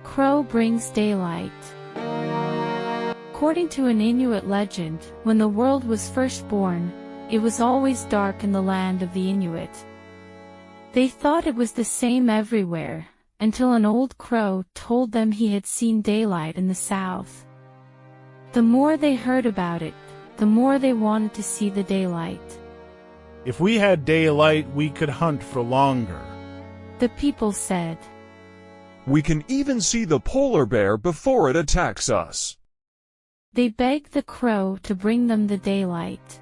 Crow brings daylight. According to an Inuit legend, when the world was first born, it was always dark in the land of the Inuit. They thought it was the same everywhere, until an old crow told them he had seen daylight in the south. The more they heard about it, the more they wanted to see the daylight. If we had daylight, we could hunt for longer, the people said. We can even see the polar bear before it attacks us. They begged the crow to bring them the daylight.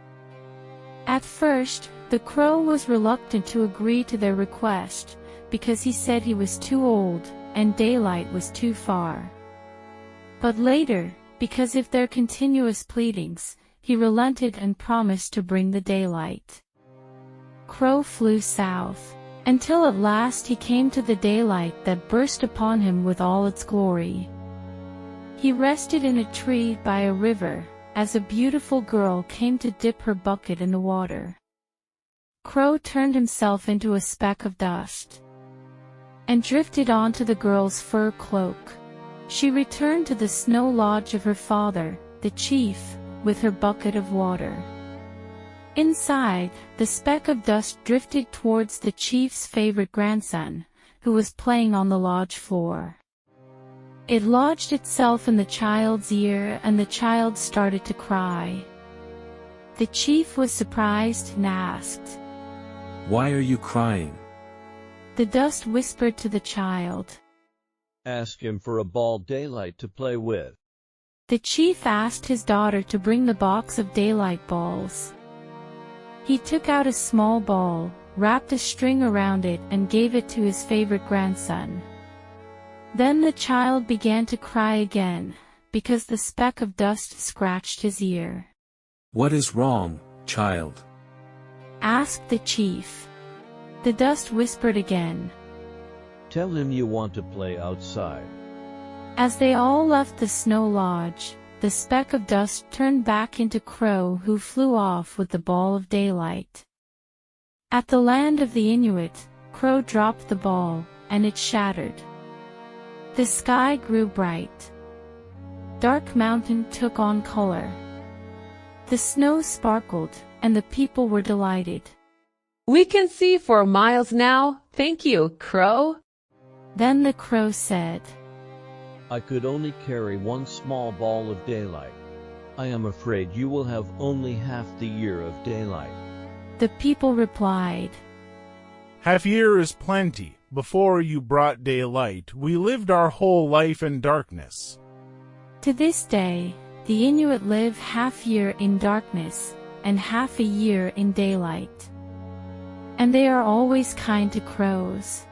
At first, the crow was reluctant to agree to their request, because he said he was too old, and daylight was too far. But later, because of their continuous pleadings, he relented and promised to bring the daylight. Crow flew south, until at last he came to the daylight that burst upon him with all its glory. He rested in a tree by a river, as a beautiful girl came to dip her bucket in the water. Crow turned himself into a speck of dust and drifted onto the girl's fur cloak. She returned to the snow lodge of her father, the chief, with her bucket of water. Inside, the speck of dust drifted towards the chief's favorite grandson, who was playing on the lodge floor. It lodged itself in the child's ear, and the child started to cry. The chief was surprised and asked, "Why are you crying?" The dust whispered to the child, "Ask him for a ball daylight to play with." The chief asked his daughter to bring the box of daylight balls. He took out a small ball, wrapped a string around it, and gave it to his favorite grandson. Then the child began to cry again, because the speck of dust scratched his ear. "What is wrong, child?" asked the chief. The dust whispered again, "Tell him you want to play outside." As they all left the snow lodge, the speck of dust turned back into Crow, who flew off with the ball of daylight. At the land of the Inuit, Crow dropped the ball, and it shattered. The sky grew bright. Dark Mountain took on color. The snow sparkled, and the people were delighted. "We can see for miles now, thank you, Crow." Then the crow said, "I could only carry one small ball of daylight. I am afraid you will have only half the year of daylight." The people replied, "Half year is plenty. Before you brought daylight, we lived our whole life in darkness." To this day, the Inuit live half year in darkness, and half a year in daylight. And they are always kind to crows.